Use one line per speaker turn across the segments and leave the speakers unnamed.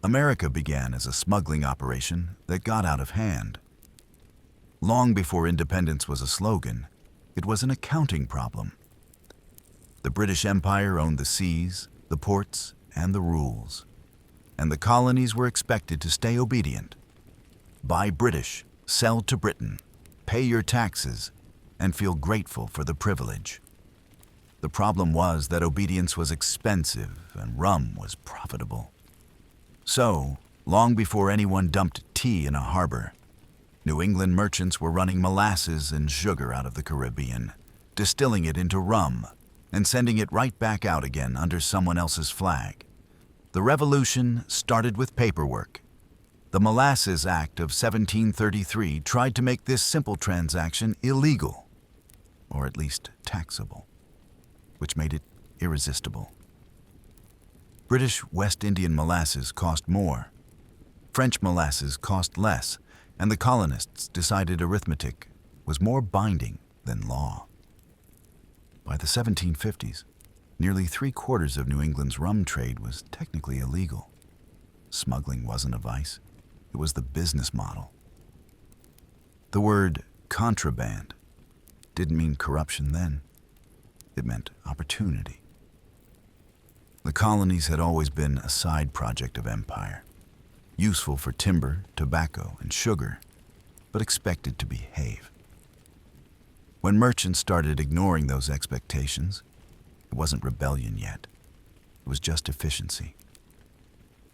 America began as a smuggling operation that got out of hand. Long before independence was a slogan, it was an accounting problem. The British Empire owned the seas, the ports, and the rules, and the colonies were expected to stay obedient. Buy British, sell to Britain, pay your taxes, and feel grateful for the privilege. The problem was that obedience was expensive and rum was profitable. So, long before anyone dumped tea in a harbor, New England merchants were running molasses and sugar out of the Caribbean, distilling it into rum, and sending it right back out again under someone else's flag. The Revolution started with paperwork. The Molasses Act of 1733 tried to make this simple transaction illegal, or at least taxable, which made it irresistible. British West Indian molasses cost more. French molasses cost less, and the colonists decided arithmetic was more binding than law. By the 1750s, nearly 3/4 of New England's rum trade was technically illegal. Smuggling wasn't a vice, it was the business model. The word contraband didn't mean corruption then, it meant opportunity. The colonies had always been a side project of empire, useful for timber, tobacco, and sugar, but expected to behave. When merchants started ignoring those expectations, it wasn't rebellion yet. It was just efficiency.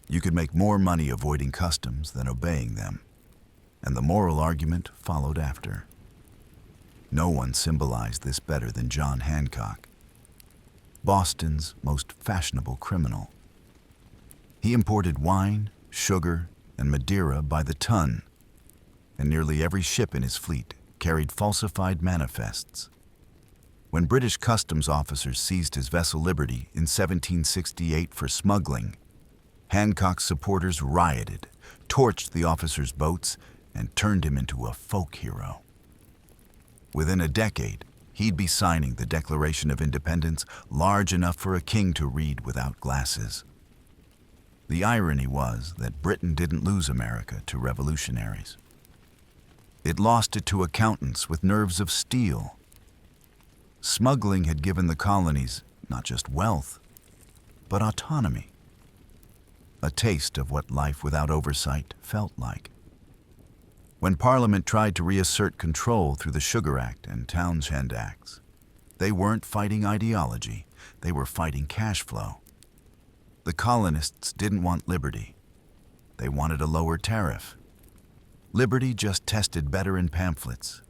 You could make more money avoiding customs than obeying them, and the moral argument followed after. No one symbolized this better than John Hancock, Boston's most fashionable criminal. He imported wine, sugar, and Madeira by the ton, and nearly every ship in his fleet carried falsified manifests. When British customs officers seized his vessel Liberty in 1768 for smuggling, Hancock's supporters rioted, torched the officer's boats, and turned him into a folk hero. Within a decade, he'd be signing the Declaration of Independence large enough for a king to read without glasses. The irony was that Britain didn't lose America to revolutionaries. It lost it to accountants with nerves of steel. Smuggling had given the colonies not just wealth, but autonomy. A taste of what life without oversight felt like. When Parliament tried to reassert control through the Sugar Act and Townshend Acts, they weren't fighting ideology, they were fighting cash flow. The colonists didn't want liberty. They wanted a lower tariff. Liberty just tested better in pamphlets.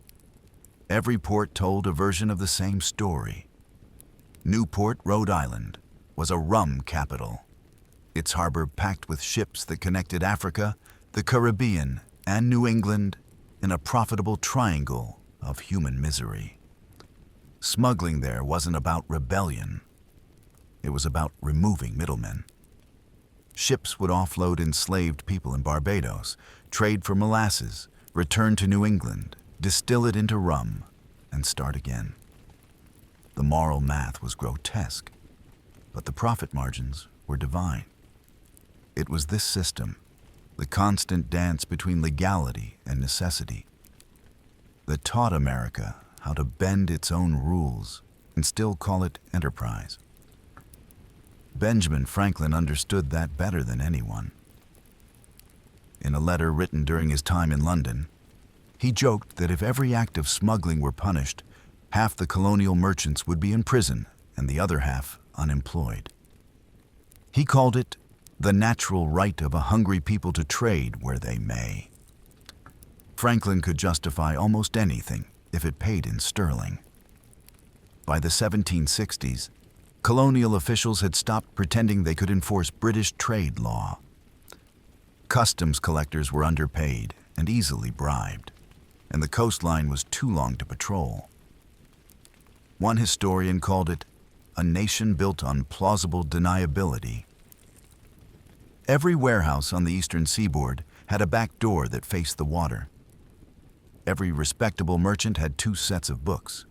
Every port told a version of the same story. Newport, Rhode Island, was a rum capital. Its harbor packed with ships that connected Africa, the Caribbean, and New England in a profitable triangle of human misery. Smuggling there wasn't about rebellion. It was about removing middlemen. Ships would offload enslaved people in Barbados, trade for molasses, return to New England, distill it into rum, and start again. The moral math was grotesque, but the profit margins were divine. It was this system, the constant dance between legality and necessity, that taught America how to bend its own rules and still call it enterprise. Benjamin Franklin understood that better than anyone. In a letter written during his time in London, he joked that if every act of smuggling were punished, half the colonial merchants would be in prison and the other half unemployed. He called it the natural right of a hungry people to trade where they may. Franklin could justify almost anything if it paid in sterling. By the 1760s, colonial officials had stopped pretending they could enforce British trade law. Customs collectors were underpaid and easily bribed, and the coastline was too long to patrol. One historian called it a nation built on plausible deniability. Every warehouse on the eastern seaboard had a back door that faced the water. Every respectable merchant had 2 sets of books.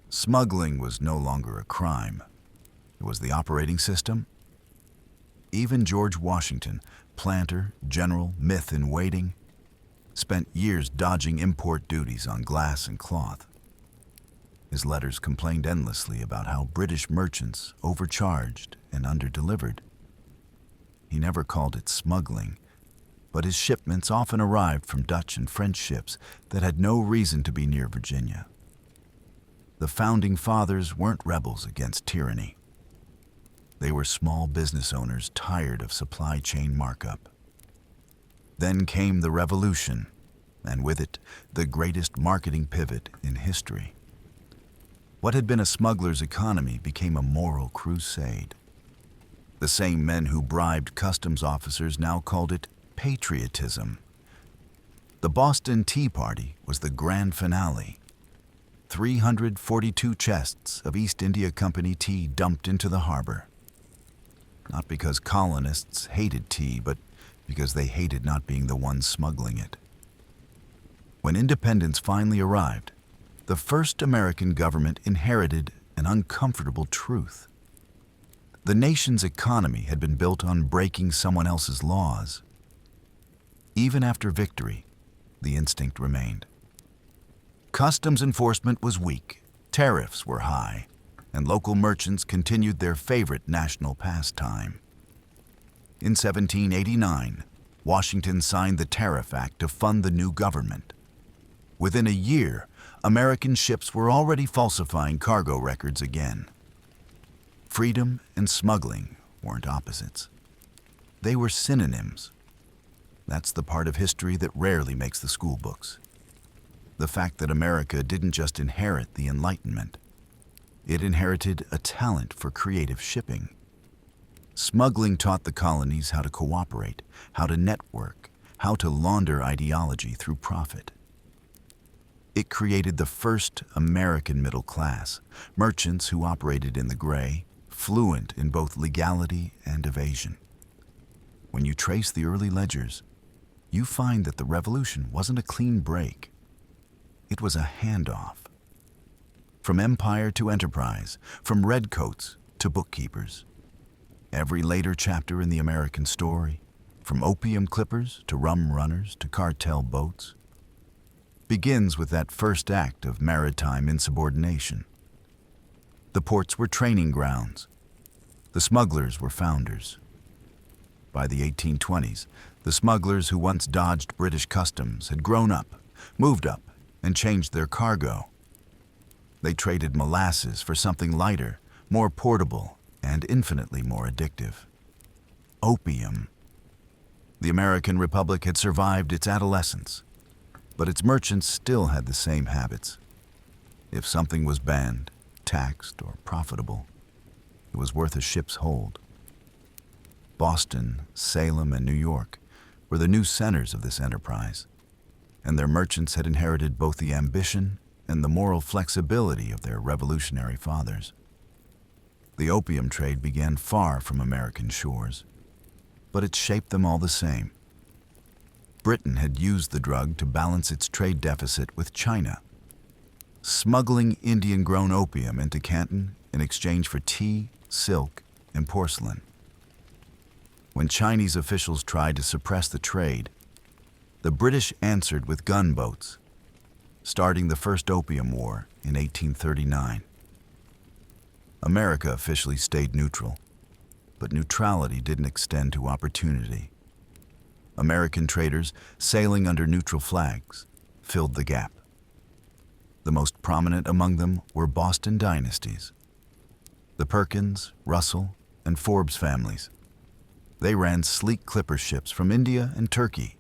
Smuggling was no longer a crime. It was the operating system. Even George Washington, planter, general, myth in waiting, spent years dodging import duties on glass and cloth. His letters complained endlessly about how British merchants overcharged and underdelivered. He never called it smuggling, but his shipments often arrived from Dutch and French ships that had no reason to be near Virginia. The Founding Fathers weren't rebels against tyranny. They were small business owners tired of supply chain markup. Then came the Revolution, and with it, the greatest marketing pivot in history. What had been a smuggler's economy became a moral crusade. The same men who bribed customs officers now called it patriotism. The Boston Tea Party was the grand finale. 342 chests of East India Company tea dumped into the harbor. Not because colonists hated tea, but because they hated not being the ones smuggling it. When independence finally arrived, the first American government inherited an uncomfortable truth. The nation's economy had been built on breaking someone else's laws. Even after victory, the instinct remained. Customs enforcement was weak, tariffs were high, and local merchants continued their favorite national pastime. In 1789, Washington signed the Tariff Act to fund the new government. Within a year, American ships were already falsifying cargo records again. Freedom and smuggling weren't opposites. They were synonyms. That's the part of history that rarely makes the school books. The fact that America didn't just inherit the Enlightenment. It inherited a talent for creative shipping. Smuggling taught the colonies how to cooperate, how to network, how to launder ideology through profit. It created the first American middle class, merchants who operated in the gray, fluent in both legality and evasion. When you trace the early ledgers, you find that the Revolution wasn't a clean break. It was a handoff. From empire to enterprise, from redcoats to bookkeepers. Every later chapter in the American story, from opium clippers to rum runners to cartel boats, begins with that first act of maritime insubordination. The ports were training grounds. The smugglers were founders. By the 1820s, the smugglers who once dodged British customs had grown up, moved up, and changed their cargo. They traded molasses for something lighter, more portable, and infinitely more addictive. Opium. The American Republic had survived its adolescence, but its merchants still had the same habits. If something was banned, taxed, or profitable, it was worth a ship's hold. Boston, Salem, and New York were the new centers of this enterprise, and their merchants had inherited both the ambition and the moral flexibility of their revolutionary fathers. The opium trade began far from American shores, but it shaped them all the same. Britain had used the drug to balance its trade deficit with China, smuggling Indian-grown opium into Canton in exchange for tea, silk, and porcelain. When Chinese officials tried to suppress the trade, the British answered with gunboats, starting the First Opium War in 1839. America officially stayed neutral, but neutrality didn't extend to opportunity. American traders sailing under neutral flags filled the gap. The most prominent among them were Boston dynasties. The Perkins, Russell, and Forbes families. They ran sleek clipper ships from India and Turkey,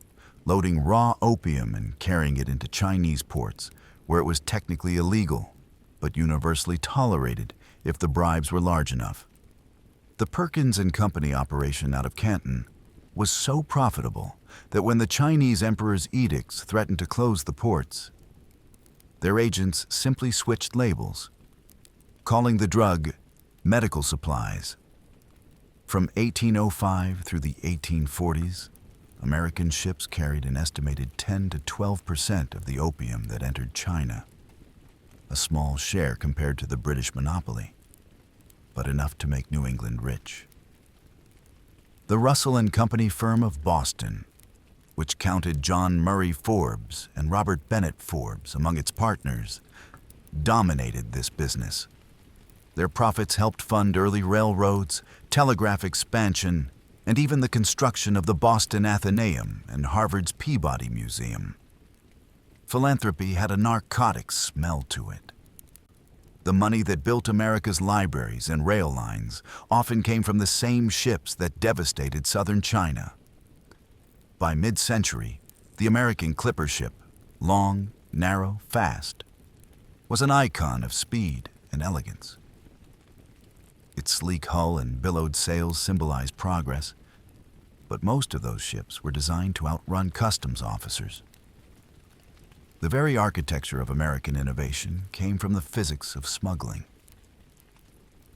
loading raw opium and carrying it into Chinese ports, where it was technically illegal, but universally tolerated if the bribes were large enough. The Perkins and Company operation out of Canton was so profitable that when the Chinese emperor's edicts threatened to close the ports, their agents simply switched labels, calling the drug medical supplies. From 1805 through the 1840s, American ships carried an estimated 10 to 12% of the opium that entered China. A small share compared to the British monopoly, but enough to make New England rich. The Russell and Company firm of Boston, which counted John Murray Forbes and Robert Bennett Forbes among its partners, dominated this business. Their profits helped fund early railroads, telegraph expansion, and even the construction of the Boston Athenaeum and Harvard's Peabody Museum. Philanthropy had a narcotic smell to it. The money that built America's libraries and rail lines often came from the same ships that devastated southern China. By mid-century, the American clipper ship, long, narrow, fast, was an icon of speed and elegance. Its sleek hull and billowed sails symbolized progress, but most of those ships were designed to outrun customs officers. The very architecture of American innovation came from the physics of smuggling.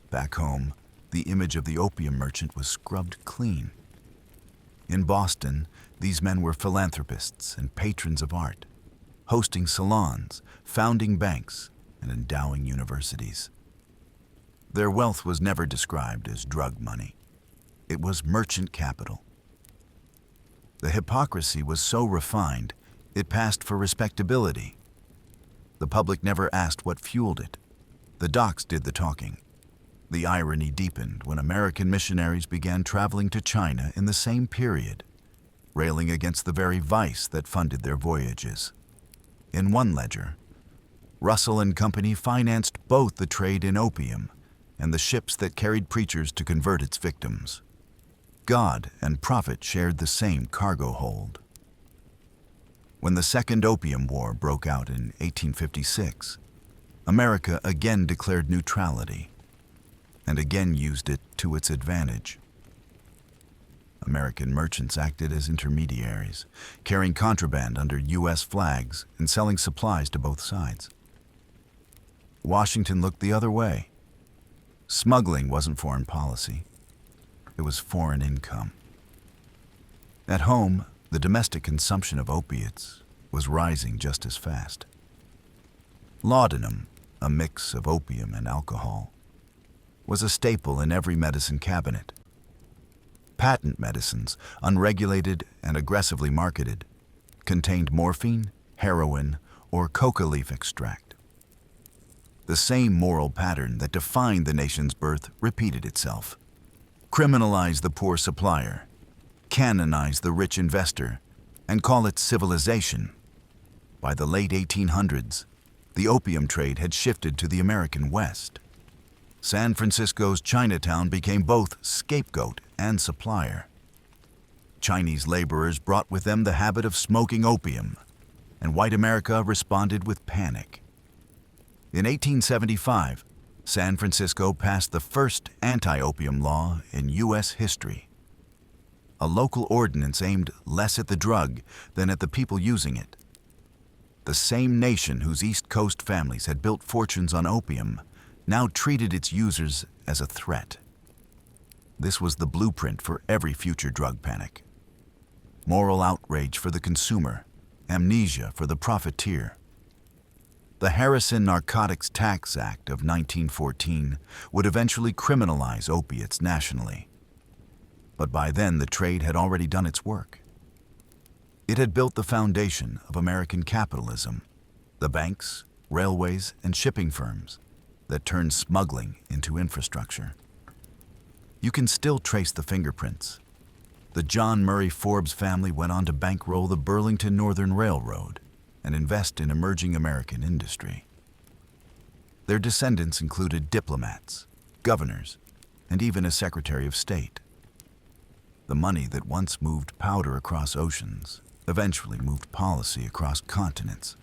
Back home, the image of the opium merchant was scrubbed clean. In Boston, these men were philanthropists and patrons of art, hosting salons, founding banks, and endowing universities. Their wealth was never described as drug money. It was merchant capital. The hypocrisy was so refined, it passed for respectability. The public never asked what fueled it. The docs did the talking. The irony deepened when American missionaries began traveling to China in the same period, railing against the very vice that funded their voyages. In one ledger, Russell and Company financed both the trade in opium and the ships that carried preachers to convert its victims. God and prophet shared the same cargo hold. When the Second Opium War broke out in 1856, America again declared neutrality and again used it to its advantage. American merchants acted as intermediaries, carrying contraband under U.S. flags and selling supplies to both sides. Washington looked the other way. Smuggling wasn't foreign policy. It was foreign income. At home, the domestic consumption of opiates was rising just as fast. Laudanum, a mix of opium and alcohol, was a staple in every medicine cabinet. Patent medicines, unregulated and aggressively marketed, contained morphine, heroin, or coca leaf extract. The same moral pattern that defined the nation's birth repeated itself. Criminalize the poor supplier, canonize the rich investor, and call it civilization. By the late 1800s, the opium trade had shifted to the American West. San Francisco's Chinatown became both scapegoat and supplier. Chinese laborers brought with them the habit of smoking opium, and white America responded with panic. In 1875, San Francisco passed the first anti-opium law in U.S. history. A local ordinance aimed less at the drug than at the people using it. The same nation whose East Coast families had built fortunes on opium now treated its users as a threat. This was the blueprint for every future drug panic. Moral outrage for the consumer, amnesia for the profiteer. The Harrison Narcotics Tax Act of 1914 would eventually criminalize opiates nationally. But by then, the trade had already done its work. It had built the foundation of American capitalism, the banks, railways, and shipping firms that turned smuggling into infrastructure. You can still trace the fingerprints. The John Murray Forbes family went on to bankroll the Burlington Northern Railroad and invest in emerging American industry. Their descendants included diplomats, governors, and even a Secretary of State. The money that once moved powder across oceans eventually moved policy across continents.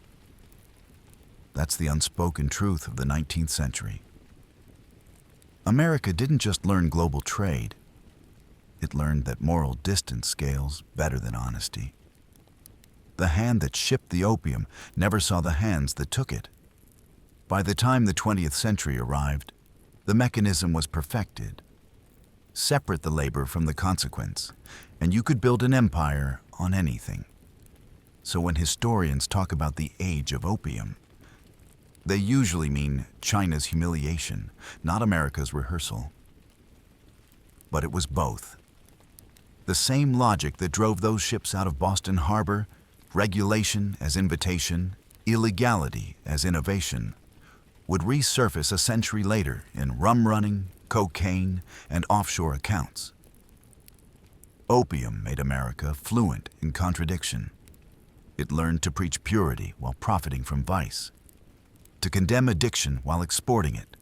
That's the unspoken truth of the 19th century. America didn't just learn global trade. It learned that moral distance scales better than honesty. The hand that shipped the opium never saw the hands that took it. By the time the 20th century arrived, the mechanism was perfected. Separate the labor from the consequence, and you could build an empire on anything. So when historians talk about the age of opium, they usually mean China's humiliation, not America's rehearsal. But it was both. The same logic that drove those ships out of Boston Harbor, regulation as invitation, illegality as innovation, would resurface a century later in rum running, cocaine, and offshore accounts. Opium made America fluent in contradiction. It learned to preach purity while profiting from vice, to condemn addiction while exporting it,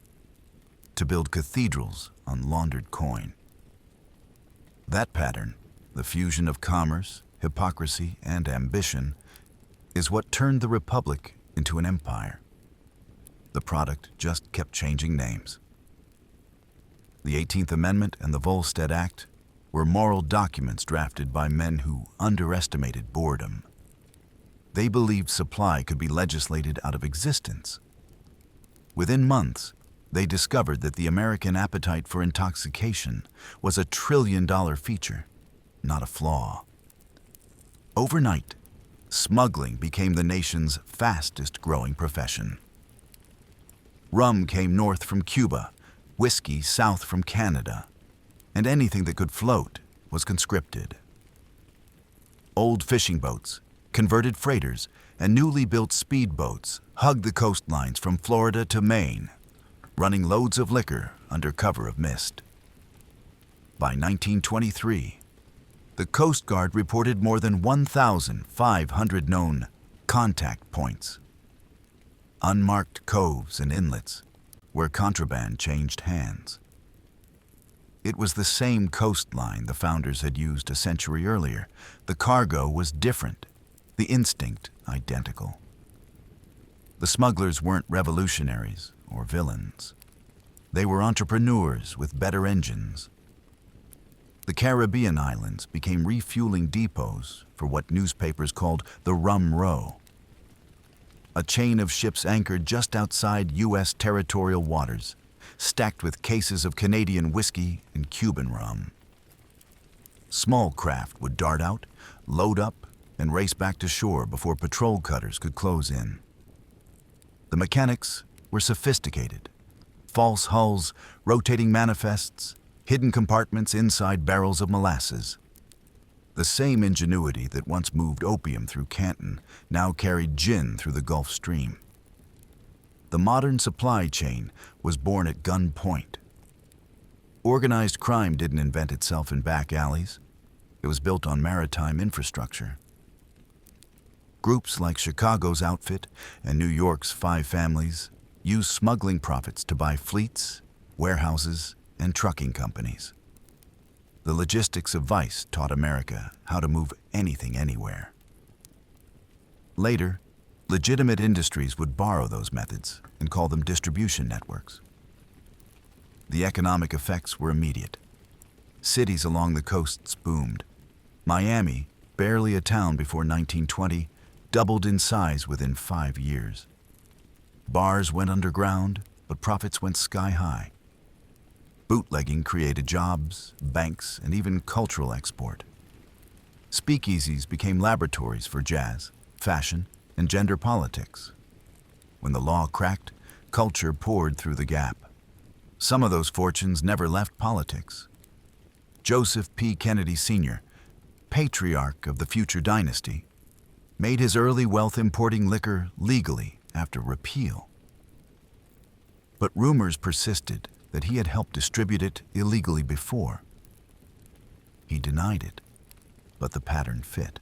to build cathedrals on laundered coin. That pattern, the fusion of commerce, hypocrisy, and ambition, is what turned the Republic into an empire. The product just kept changing names. The 18th Amendment and the Volstead Act were moral documents drafted by men who underestimated boredom. They believed supply could be legislated out of existence. Within months, they discovered that the American appetite for intoxication was a trillion-dollar feature, not a flaw. Overnight, smuggling became the nation's fastest-growing profession. Rum came north from Cuba, whiskey south from Canada, and anything that could float was conscripted. Old fishing boats, converted freighters, and newly built speedboats hugged the coastlines from Florida to Maine, running loads of liquor under cover of mist. By 1923, the Coast Guard reported more than 1,500 known contact points, unmarked coves and inlets where contraband changed hands. It was the same coastline the founders had used a century earlier. The cargo was different, the instinct identical. The smugglers weren't revolutionaries or villains. They were entrepreneurs with better engines. The Caribbean islands became refueling depots for what newspapers called the Rum Row, a chain of ships anchored just outside U.S. territorial waters, stacked with cases of Canadian whiskey and Cuban rum. Small craft would dart out, load up, and race back to shore before patrol cutters could close in. The mechanics were sophisticated. False hulls, rotating manifests, hidden compartments inside barrels of molasses. The same ingenuity that once moved opium through Canton now carried gin through the Gulf Stream. The modern supply chain was born at gunpoint. Organized crime didn't invent itself in back alleys. It was built on maritime infrastructure. Groups like Chicago's Outfit and New York's Five Families used smuggling profits to buy fleets, warehouses, and trucking companies. The logistics of vice taught America how to move anything anywhere. Later, legitimate industries would borrow those methods and call them distribution networks. The economic effects were immediate. Cities along the coasts boomed. Miami, barely a town before 1920, doubled in size within 5 years. Bars went underground, but profits went sky high. Bootlegging created jobs, banks, and even cultural export. Speakeasies became laboratories for jazz, fashion, and gender politics. When the law cracked, culture poured through the gap. Some of those fortunes never left politics. Joseph P. Kennedy Sr., patriarch of the future dynasty, made his early wealth importing liquor legally after repeal. But rumors persisted that he had helped distribute it illegally before. He denied it, but the pattern fit.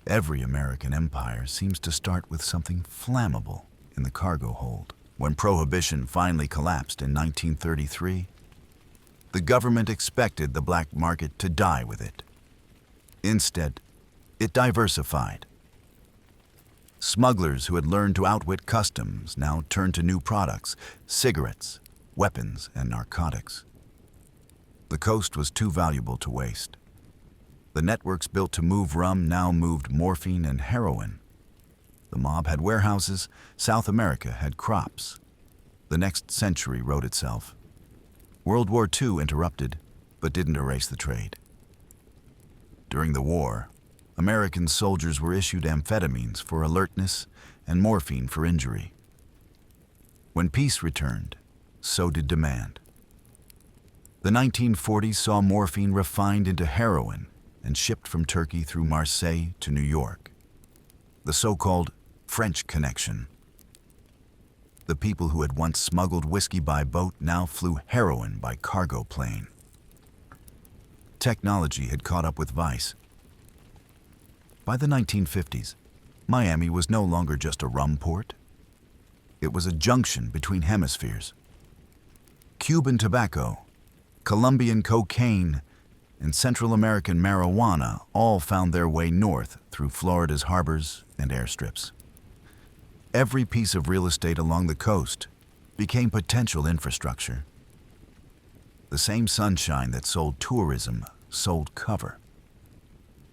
Every American empire seems to start with something flammable in the cargo hold. When Prohibition finally collapsed in 1933, the government expected the black market to die with it. Instead, it diversified. Smugglers who had learned to outwit customs now turned to new products: cigarettes, weapons, and narcotics. The coast was too valuable to waste. The networks built to move rum now moved morphine and heroin. The mob had warehouses, South America had crops. The next century wrote itself. World War II interrupted, but didn't erase the trade. During the war, American soldiers were issued amphetamines for alertness and morphine for injury. When peace returned, so did demand. The 1940s saw morphine refined into heroin and shipped from Turkey through Marseille to New York. The so-called French Connection. The people who had once smuggled whiskey by boat now flew heroin by cargo plane. Technology had caught up with vice. By the 1950s, Miami was no longer just a rum port. It was a junction between hemispheres. Cuban tobacco, Colombian cocaine, and Central American marijuana all found their way north through Florida's harbors and airstrips. Every piece of real estate along the coast became potential infrastructure. The same sunshine that sold tourism sold cover.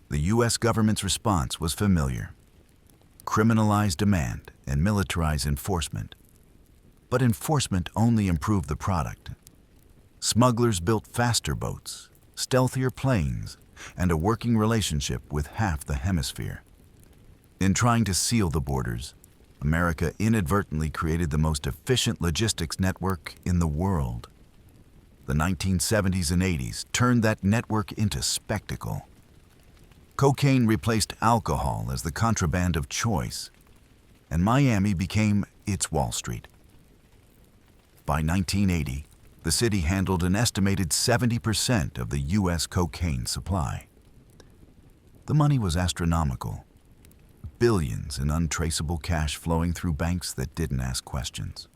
The U.S. government's response was familiar: criminalize demand and militarize enforcement. But enforcement only improved the product. Smugglers built faster boats, stealthier planes, and a working relationship with half the hemisphere. In trying to seal the borders, America inadvertently created the most efficient logistics network in the world. The 1970s and 80s turned that network into spectacle. Cocaine replaced alcohol as the contraband of choice, and Miami became its Wall Street. By 1980, the city handled an estimated 70% of the U.S. cocaine supply. The money was astronomical. Billions in untraceable cash flowing through banks that didn't ask questions.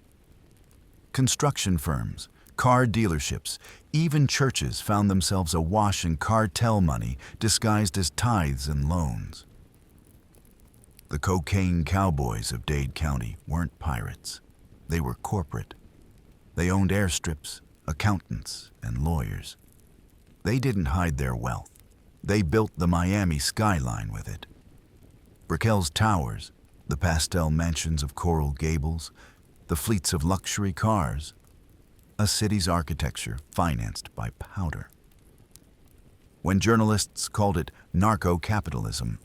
Construction firms, car dealerships, even churches found themselves awash in cartel money disguised as tithes and loans. The cocaine cowboys of Dade County weren't pirates. They were corporate. They owned airstrips, accountants, and lawyers. They didn't hide their wealth. They built the Miami skyline with it. Brickell's towers, the pastel mansions of Coral Gables, the fleets of luxury cars, a city's architecture financed by powder. When journalists called it narco-capitalism,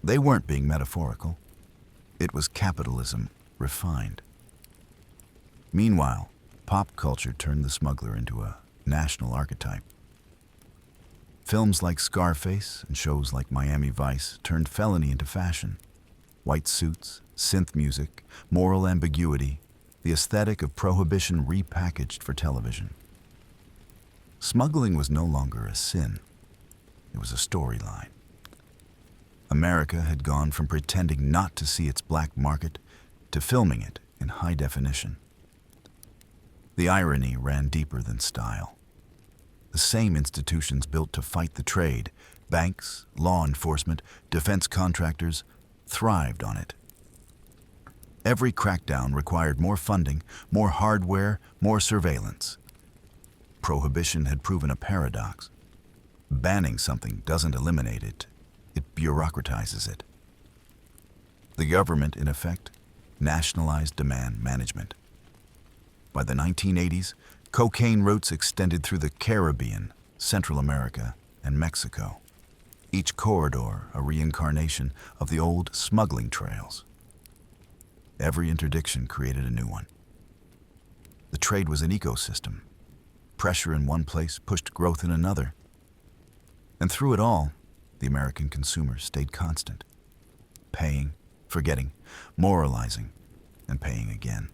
they weren't being metaphorical. It was capitalism refined. Meanwhile, pop culture turned the smuggler into a national archetype. Films like Scarface and shows like Miami Vice turned felony into fashion. White suits, synth music, moral ambiguity, the aesthetic of prohibition repackaged for television. Smuggling was no longer a sin. It was a storyline. America had gone from pretending not to see its black market to filming it in high definition. The irony ran deeper than style. The same institutions built to fight the trade, banks, law enforcement, defense contractors, thrived on it. Every crackdown required more funding, more hardware, more surveillance. Prohibition had proven a paradox. Banning something doesn't eliminate it, it bureaucratizes it. The government, in effect, nationalized demand management. By the 1980s, cocaine routes extended through the Caribbean, Central America, and Mexico. Each corridor a reincarnation of the old smuggling trails. Every interdiction created a new one. The trade was an ecosystem. Pressure in one place pushed growth in another. And through it all, the American consumer stayed constant. Paying, forgetting, moralizing, and paying again.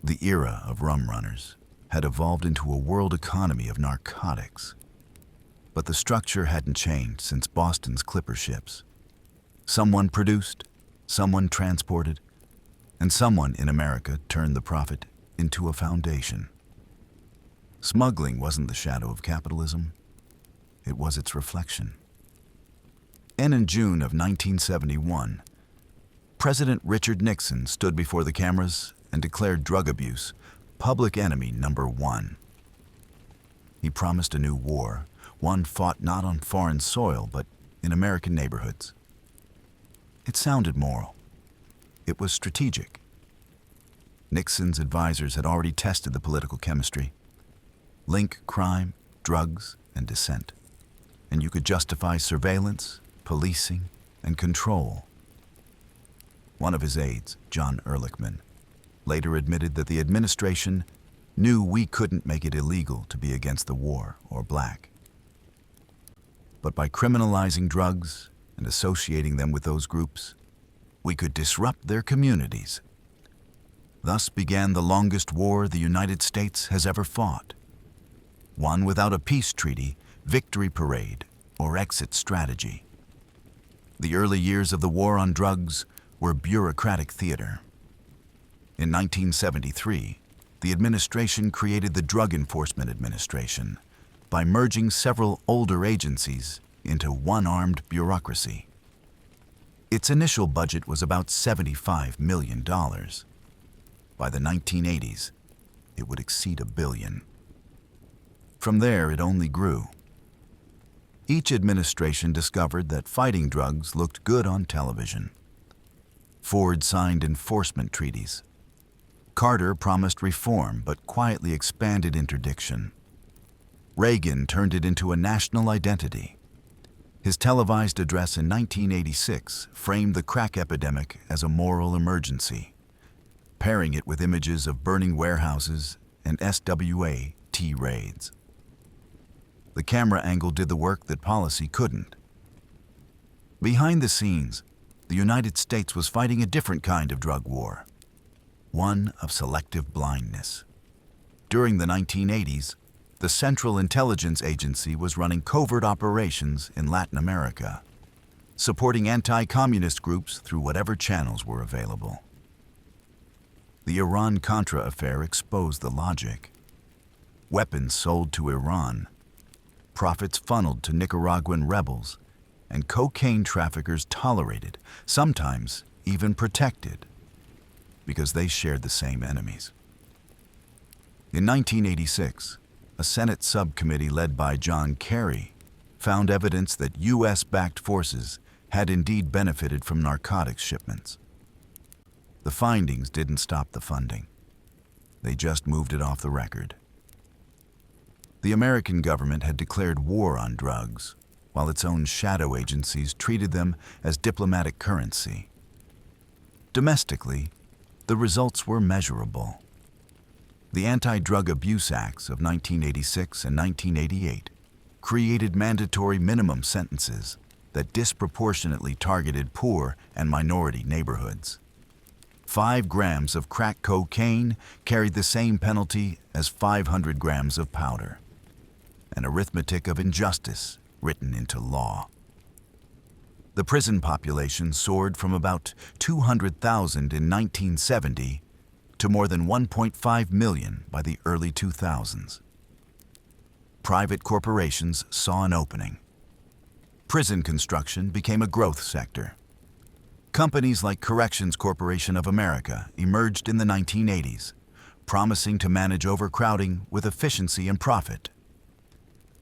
The era of rum runners had evolved into a world economy of narcotics. But the structure hadn't changed since Boston's clipper ships. Someone produced, someone transported, and someone in America turned the profit into a foundation. Smuggling wasn't the shadow of capitalism. It was its reflection. And in June of 1971, President Richard Nixon stood before the cameras and declared drug abuse public enemy number one. He promised a new war, one fought not on foreign soil, but in American neighborhoods. It sounded moral. It was strategic. Nixon's advisors had already tested the political chemistry. Link crime, drugs, and dissent. And you could justify surveillance, policing, and control. One of his aides, John Ehrlichman, later admitted that the administration knew we couldn't make it illegal to be against the war or black. But by criminalizing drugs and associating them with those groups, we could disrupt their communities. Thus began the longest war the United States has ever fought. One without a peace treaty, victory parade, or exit strategy. The early years of the war on drugs were bureaucratic theater. In 1973, the administration created the Drug Enforcement Administration by merging several older agencies into one armed bureaucracy. Its initial budget was about $75 million. By the 1980s, it would exceed $1 billion. From there, it only grew. Each administration discovered that fighting drugs looked good on television. Ford signed enforcement treaties. Carter promised reform but quietly expanded interdiction. Reagan turned it into a national identity. His televised address in 1986 framed the crack epidemic as a moral emergency, pairing it with images of burning warehouses and SWAT raids. The camera angle did the work that policy couldn't. Behind the scenes, the United States was fighting a different kind of drug war, one of selective blindness. During the 1980s, the Central Intelligence Agency was running covert operations in Latin America, supporting anti-communist groups through whatever channels were available. The Iran-Contra affair exposed the logic. Weapons sold to Iran, profits funneled to Nicaraguan rebels, and cocaine traffickers tolerated, sometimes even protected, because they shared the same enemies. In 1986, a Senate subcommittee led by John Kerry found evidence that U.S.-backed forces had indeed benefited from narcotics shipments. The findings didn't stop the funding. They just moved it off the record. The American government had declared war on drugs, while its own shadow agencies treated them as diplomatic currency. Domestically, the results were measurable. The Anti-Drug Abuse Acts of 1986 and 1988 created mandatory minimum sentences that disproportionately targeted poor and minority neighborhoods. 5 grams of crack cocaine carried the same penalty as 500 grams of powder. An arithmetic of injustice written into law. The prison population soared from about 200,000 in 1970 to more than 1.5 million by the early 2000s. Private corporations saw an opening. Prison construction became a growth sector. Companies like Corrections Corporation of America emerged in the 1980s, promising to manage overcrowding with efficiency and profit.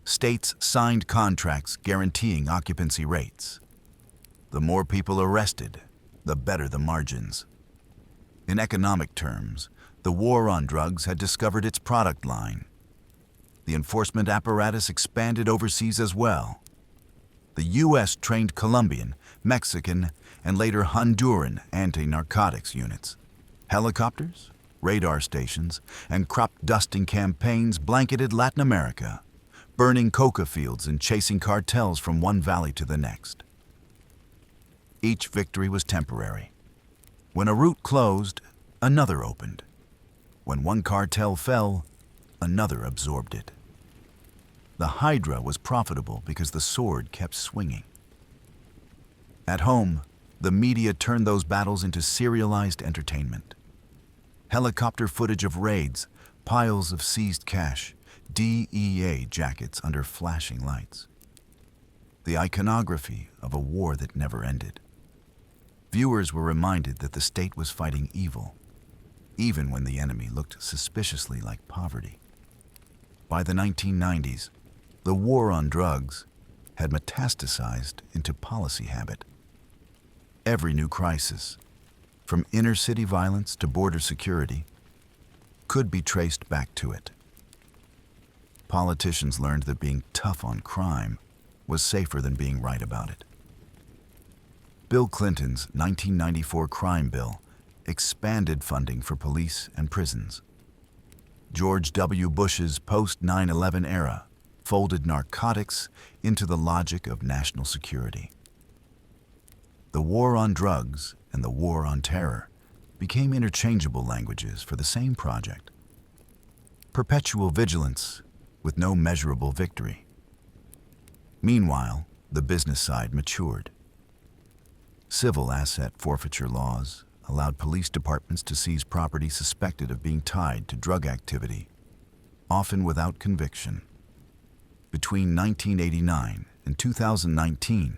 States signed contracts guaranteeing occupancy rates. The more people arrested, the better the margins. In economic terms, the war on drugs had discovered its product line. The enforcement apparatus expanded overseas as well. The U.S. trained Colombian, Mexican, and later Honduran anti-narcotics units. Helicopters, radar stations, and crop dusting campaigns blanketed Latin America, burning coca fields and chasing cartels from one valley to the next. Each victory was temporary. When a route closed, another opened. When one cartel fell, another absorbed it. The Hydra was profitable because the sword kept swinging. At home, the media turned those battles into serialized entertainment. Helicopter footage of raids, piles of seized cash, DEA jackets under flashing lights. The iconography of a war that never ended. Viewers were reminded that the state was fighting evil, even when the enemy looked suspiciously like poverty. By the 1990s, the war on drugs had metastasized into policy habit. Every new crisis, from inner-city violence to border security, could be traced back to it. Politicians learned that being tough on crime was safer than being right about it. Bill Clinton's 1994 crime bill expanded funding for police and prisons. George W. Bush's post-9/11 era folded narcotics into the logic of national security. The war on drugs and the war on terror became interchangeable languages for the same project. Perpetual vigilance with no measurable victory. Meanwhile, the business side matured. Civil asset forfeiture laws allowed police departments to seize property suspected of being tied to drug activity, often without conviction. Between 1989 and 2019,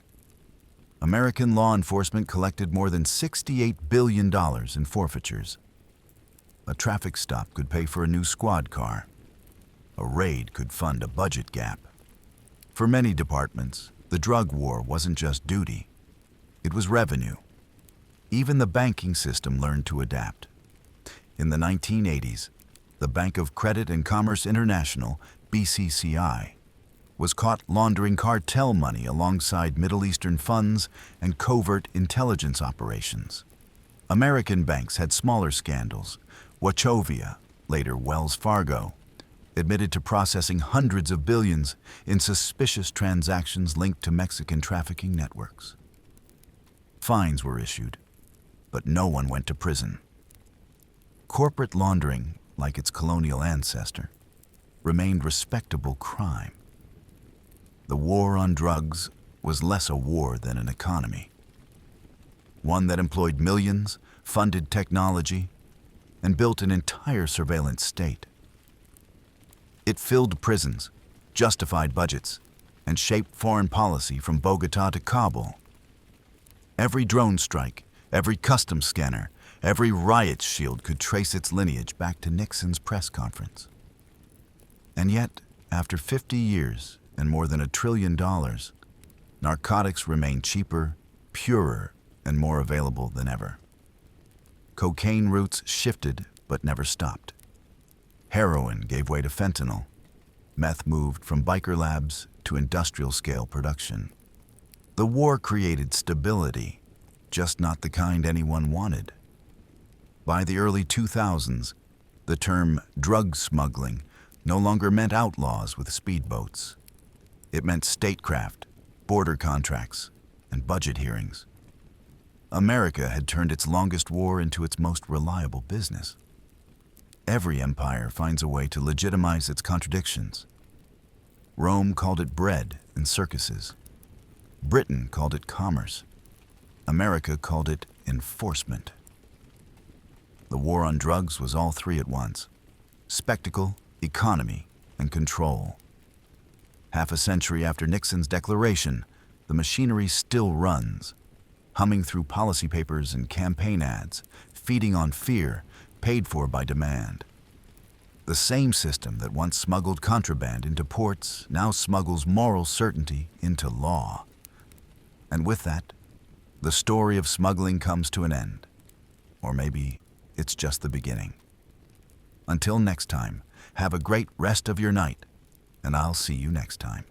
American law enforcement collected more than $68 billion in forfeitures. A traffic stop could pay for a new squad car. A raid could fund a budget gap. For many departments, the drug war wasn't just duty. It was revenue. Even the banking system learned to adapt. In the 1980s, the Bank of Credit and Commerce International, BCCI, was caught laundering cartel money alongside Middle Eastern funds and covert intelligence operations. American banks had smaller scandals. Wachovia, later Wells Fargo, admitted to processing hundreds of billions in suspicious transactions linked to Mexican trafficking networks. Fines were issued, but no one went to prison. Corporate laundering, like its colonial ancestor, remained respectable crime. The war on drugs was less a war than an economy. One that employed millions, funded technology, and built an entire surveillance state. It filled prisons, justified budgets, and shaped foreign policy from Bogota to Kabul. Every drone strike, every customs scanner, every riot shield could trace its lineage back to Nixon's press conference. And yet, after 50 years and more than $1 trillion, narcotics remain cheaper, purer, and more available than ever. Cocaine routes shifted but never stopped. Heroin gave way to fentanyl. Meth moved from biker labs to industrial-scale production. The war created stability, just not the kind anyone wanted. By the early 2000s, the term drug smuggling no longer meant outlaws with speedboats. It meant statecraft, border contracts, and budget hearings. America had turned its longest war into its most reliable business. Every empire finds a way to legitimize its contradictions. Rome called it bread and circuses. Britain called it commerce. America called it enforcement. The war on drugs was all three at once: spectacle, economy, and control. Half a century after Nixon's declaration, the machinery still runs, humming through policy papers and campaign ads, feeding on fear, paid for by demand. The same system that once smuggled contraband into ports now smuggles moral certainty into law. And with that, the story of smuggling comes to an end. Or maybe it's just the beginning. Until next time, have a great rest of your night, and I'll see you next time.